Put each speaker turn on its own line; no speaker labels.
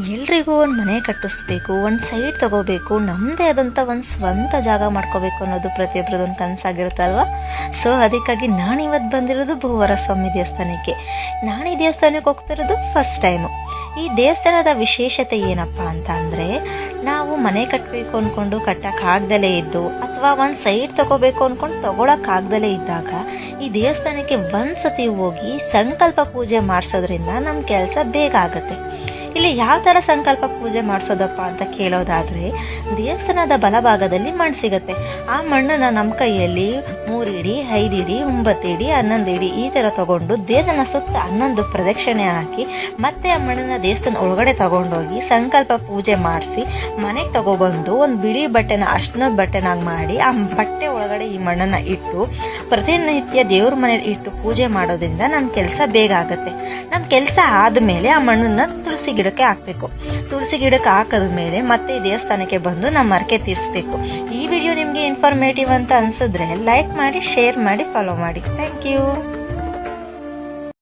ಎಲ್ರಿಗೂ ಒಂದು ಮನೆ ಕಟ್ಟಿಸ್ಬೇಕು, ಒಂದು ಸೈಟ್ ತಗೋಬೇಕು, ನಮ್ಮದೇ ಆದಂಥ ಒಂದು ಸ್ವಂತ ಜಾಗ ಮಾಡ್ಕೋಬೇಕು ಅನ್ನೋದು ಪ್ರತಿಯೊಬ್ಬರದ್ದು ಒಂದು ಕನಸಾಗಿರುತ್ತಲ್ವ. ಸೊ ಅದಕ್ಕಾಗಿ ನಾನಿವತ್ತು ಬಂದಿರೋದು ಭೂವರ ಸ್ವಾಮಿ ದೇವಸ್ಥಾನಕ್ಕೆ. ನಾನು ಈ ದೇವಸ್ಥಾನಕ್ಕೆ ಹೋಗ್ತಿರೋದು ಫಸ್ಟ್ ಟೈಮು. ಈ ದೇವಸ್ಥಾನದ ವಿಶೇಷತೆ ಏನಪ್ಪ ಅಂತ ಅಂದರೆ, ನಾವು ಮನೆ ಕಟ್ಟಬೇಕು ಅಂದ್ಕೊಂಡು ಕಟ್ಟೋಕ್ಕಾಗ್ದಲೇ ಇದ್ದು ಅಥವಾ ಒಂದು ಸೈಟ್ ತಗೋಬೇಕು ಅಂದ್ಕೊಂಡು ತೊಗೊಳಕ್ಕಾಗ್ದಲೇ ಇದ್ದಾಗ ಈ ದೇವಸ್ಥಾನಕ್ಕೆ ಒಂದು ಸತಿ ಹೋಗಿ ಸಂಕಲ್ಪ ಪೂಜೆ ಮಾಡಿಸೋದ್ರಿಂದ ನಮ್ಮ ಕೆಲಸ ಬೇಗ ಆಗುತ್ತೆ. ಇಲ್ಲಿ ಯಾವ ಥರ ಸಂಕಲ್ಪ ಪೂಜೆ ಮಾಡಿಸೋದಪ್ಪ ಅಂತ ಕೇಳೋದಾದರೆ, ದೇವಸ್ಥಾನದ ಬಲಭಾಗದಲ್ಲಿ ಮಣ್ಣು ಸಿಗುತ್ತೆ. ಆ ಮಣ್ಣನ್ನು ನಮ್ಮ ಕೈಯಲ್ಲಿ 3 ಇಡಿ, 5 ಇಡಿ, 9 ಇಡಿ, 11 ಇಡಿ ಈ ಥರ ತಗೊಂಡು ದೇವಸ್ಥಾನ ಸುತ್ತ 11 ಪ್ರದಕ್ಷಿಣೆ ಹಾಕಿ ಮತ್ತೆ ಆ ಮಣ್ಣನ್ನು ದೇವಸ್ಥಾನ ಒಳಗಡೆ ತಗೊಂಡೋಗಿ ಸಂಕಲ್ಪ ಪೂಜೆ ಮಾಡಿಸಿ ಮನೆಗೆ ತಗೊಬಂದು ಒಂದು ಬಿಳಿ ಬಟ್ಟೆನ ಅರ್ಶಿನ ಬಟ್ಟೆನಾಗಿ ಮಾಡಿ ಆ ಬಟ್ಟೆ ಒಳಗಡೆ ಈ ಮಣ್ಣನ್ನು ಇಟ್ಟು ಪ್ರತಿನಿತ್ಯ ದೇವ್ರ ಮನೇಲಿ ಇಟ್ಟು ಪೂಜೆ ಮಾಡೋದ್ರಿಂದ ನಮ್ಮ ಕೆಲಸ ಬೇಗ ಆಗುತ್ತೆ. ನಮ್ಮ ಕೆಲಸ ಆದಮೇಲೆ ಆ ಮಣ್ಣನ್ನು ತುಳಸಿ ಗಿಡಕ್ಕೆ ಹಾಕಬೇಕು. ತುಳಸಿ ಗಿಡಕ್ಕೆ ಹಾಕಿದ್ಮೇಲೆ ಮತ್ತೆ ಈ ದೇವಸ್ಥಾನಕ್ಕೆ ಬಂದು ನಮ್ಮ ಹರಕೆ ತೀರಿಸಬೇಕು. ಈ ವಿಡಿಯೋ ನಿಮಗೆ ಇನ್ಫಾರ್ಮೇಟಿವ್ ಅಂತ ಅನ್ಸಿದ್ರೆ ಲೈಕ್ ಮಾಡಿ, ಶೇರ್ ಮಾಡಿ, ಫಾಲೋ ಮಾಡಿ. Thank you.